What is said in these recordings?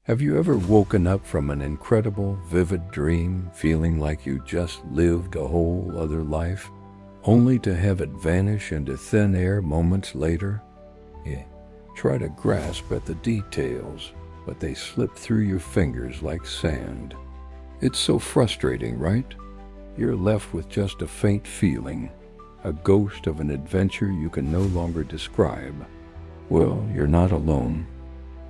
Have you ever woken up from an incredible, vivid dream feeling like you just lived a whole other life, only to have it vanish into thin air moments later? You try to grasp at the details, but they slip through your fingers like sand. It's so frustrating, right? You're left with just a faint feeling, a ghost of an adventure you can no longer describe. Well, you're not alone.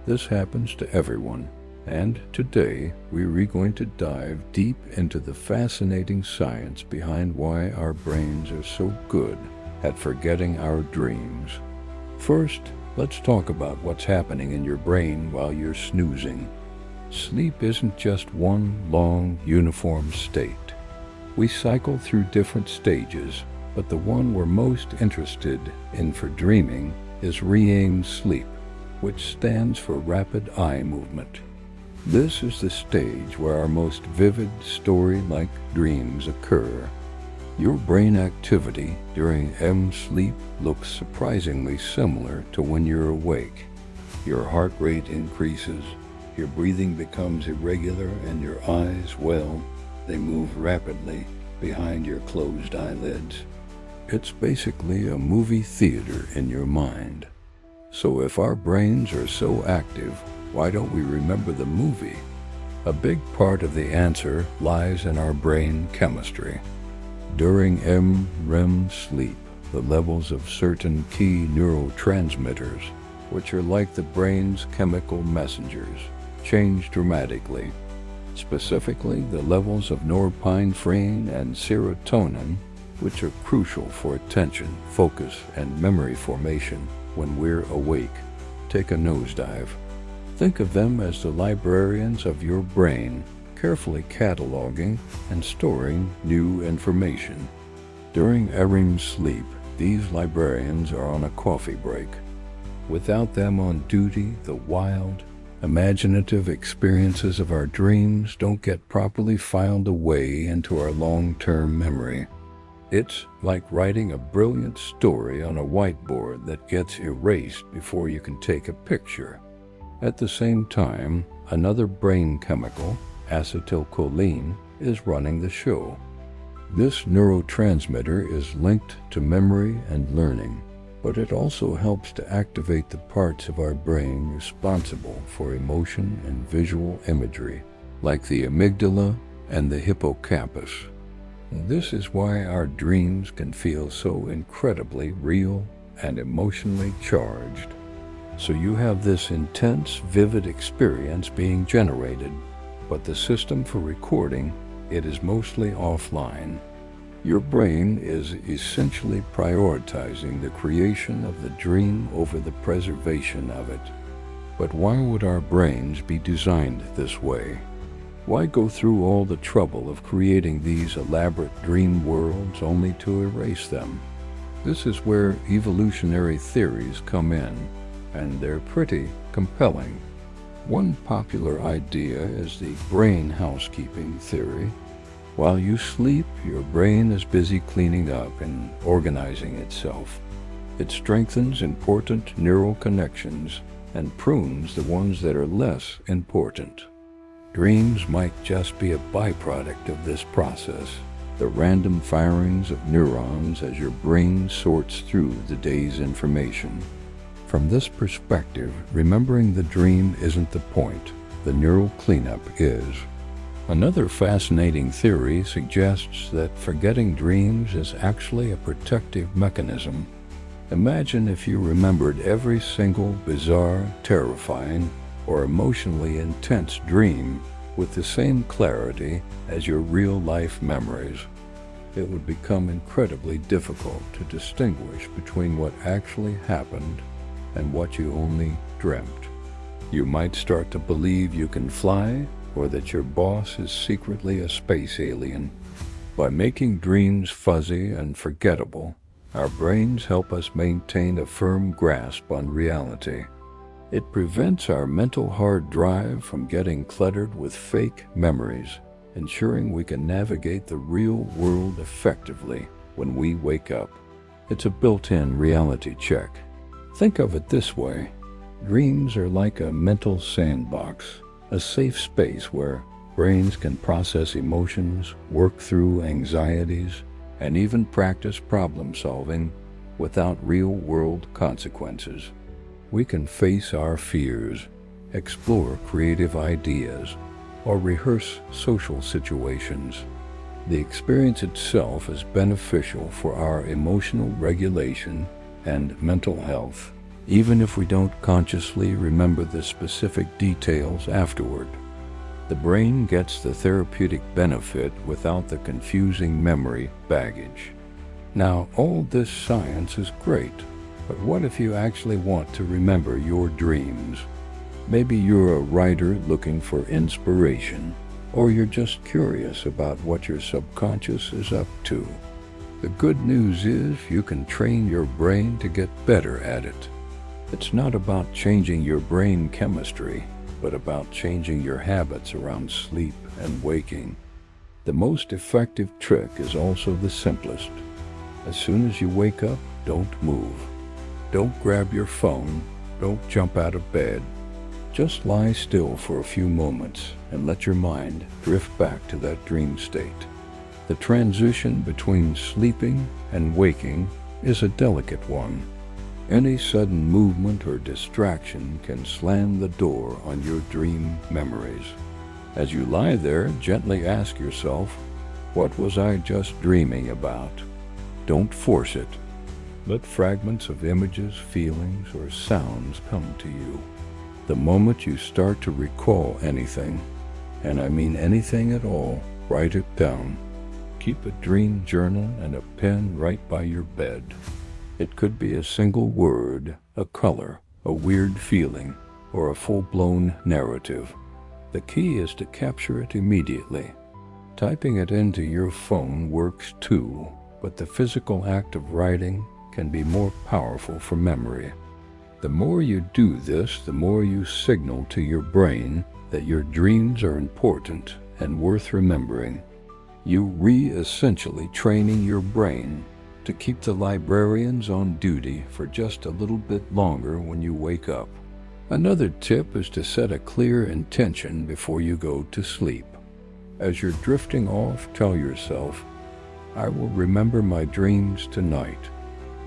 This happens to everyone, and today we're going to dive deep into the fascinating science behind why our brains are so good at forgetting our dreams. First, let's talk about what's happening in your brain while you're snoozing. Sleep isn't just one long, uniform state. We cycle through different stages, but the one we're most interested in for dreaming is REM sleep, which stands for rapid eye movement. This is the stage where our most vivid, story-like dreams occur. Your brain activity during REM sleep looks surprisingly similar to when you're awake. Your heart rate increases, your breathing becomes irregular, and your eyes, well, they move rapidly behind your closed eyelids. It's basically a movie theater in your mind. So if our brains are so active, why don't we remember the movie? A big part of the answer lies in our brain chemistry. During REM sleep, the levels of certain key neurotransmitters, which are like the brain's chemical messengers, change dramatically. Specifically, the levels of norepinephrine and serotonin, which are crucial for attention, focus, and memory formation when we're awake, take a nosedive. Think of them as the librarians of your brain, carefully cataloging and storing new information. During REM sleep, these librarians are on a coffee break. Without them on duty, the wild, imaginative experiences of our dreams don't get properly filed away into our long-term memory. It's like writing a brilliant story on a whiteboard that gets erased before you can take a picture. At the same time, another brain chemical, acetylcholine, is running the show. This neurotransmitter is linked to memory and learning, but it also helps to activate the parts of our brain responsible for emotion and visual imagery, like the amygdala and the hippocampus. This is why our dreams can feel so incredibly real and emotionally charged. So you have this intense, vivid experience being generated, but the system for recording it is mostly offline. Your brain is essentially prioritizing the creation of the dream over the preservation of it. But why would our brains be designed this way? Why go through all the trouble of creating these elaborate dream worlds only to erase them? This is where evolutionary theories come in, and they're pretty compelling. One popular idea is the brain housekeeping theory. While you sleep, your brain is busy cleaning up and organizing itself. It strengthens important neural connections and prunes the ones that are less important. Dreams might just be a byproduct of this process, the random firings of neurons as your brain sorts through the day's information. From this perspective, remembering the dream isn't the point. The neural cleanup is. Another fascinating theory suggests that forgetting dreams is actually a protective mechanism. Imagine if you remembered every single bizarre, terrifying, or emotionally intense dream with the same clarity as your real-life memories. It would become incredibly difficult to distinguish between what actually happened and what you only dreamt. You might start to believe you can fly, or that your boss is secretly a space alien. By making dreams fuzzy and forgettable, our brains help us maintain a firm grasp on reality. It prevents our mental hard drive from getting cluttered with fake memories, ensuring we can navigate the real world effectively when we wake up. It's a built-in reality check. Think of it this way. Dreams are like a mental sandbox. a safe space where brains can process emotions, work through anxieties, and even practice problem solving without real-world consequences. We can face our fears, explore creative ideas, or rehearse social situations. The experience itself is beneficial for our emotional regulation and mental health, even if we don't consciously remember the specific details afterward. The brain gets the therapeutic benefit without the confusing memory baggage. Now, all this science is great, but what if you actually want to remember your dreams? Maybe you're a writer looking for inspiration, or you're just curious about what your subconscious is up to. The good news is you can train your brain to get better at it. It's not about changing your brain chemistry, but about changing your habits around sleep and waking. The most effective trick is also the simplest. As soon as you wake up, don't move. Don't grab your phone. Don't jump out of bed. Just lie still for a few moments and let your mind drift back to that dream state. The transition between sleeping and waking is a delicate one. Any sudden movement or distraction can slam the door on your dream memories. As you lie there, gently ask yourself, what was I just dreaming about? Don't force it. Let fragments of images, feelings, or sounds come to you. The moment you start to recall anything, and I mean anything at all, write it down. Keep a dream journal and a pen right by your bed. It could be a single word, a color, a weird feeling, or a full-blown narrative. The key is to capture it immediately. Typing it into your phone works too, but the physical act of writing can be more powerful for memory. The more you do this, the more you signal to your brain that your dreams are important and worth remembering. You essentially training your brain to keep the librarians on duty for just a little bit longer when you wake up. Another tip is to set a clear intention before you go to sleep. As you're drifting off, tell yourself, I will remember my dreams tonight.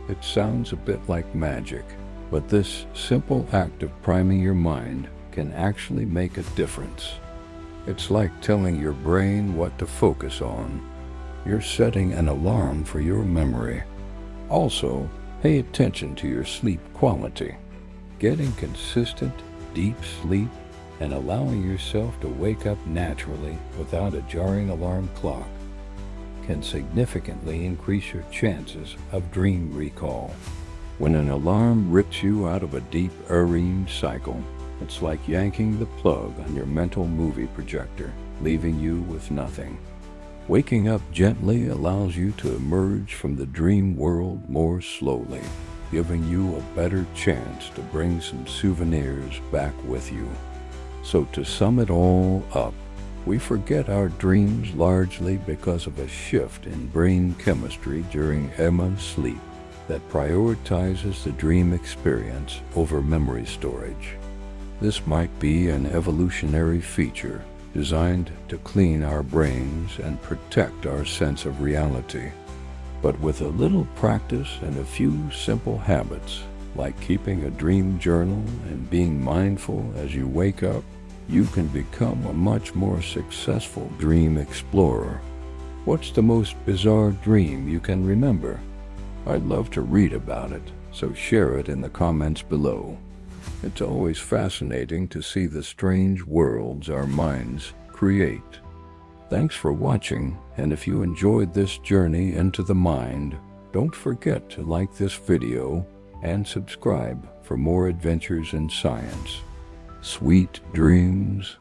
It sounds a bit like magic, but this simple act of priming your mind can actually make a difference. It's like telling your brain what to focus on. You're setting an alarm for your memory. Also, pay attention to your sleep quality. Getting consistent, deep sleep and allowing yourself to wake up naturally without a jarring alarm clock can significantly increase your chances of dream recall. When an alarm rips you out of a deep REM cycle, it's like yanking the plug on your mental movie projector, leaving you with nothing. Waking up gently allows you to emerge from the dream world more slowly, giving you a better chance to bring some souvenirs back with you. So to sum it all up, we forget our dreams largely because of a shift in brain chemistry during REM sleep that prioritizes the dream experience over memory storage. This might be an evolutionary feature designed to clean our brains and protect our sense of reality. But with a little practice and a few simple habits, like keeping a dream journal and being mindful as you wake up, you can become a much more successful dream explorer. What's the most bizarre dream you can remember? I'd love to read about it, so share it in the comments below. It's always fascinating to see the strange worlds our minds create. Thanks for watching, and if you enjoyed this journey into the mind, don't forget to like this video and subscribe for more adventures in science. Sweet dreams.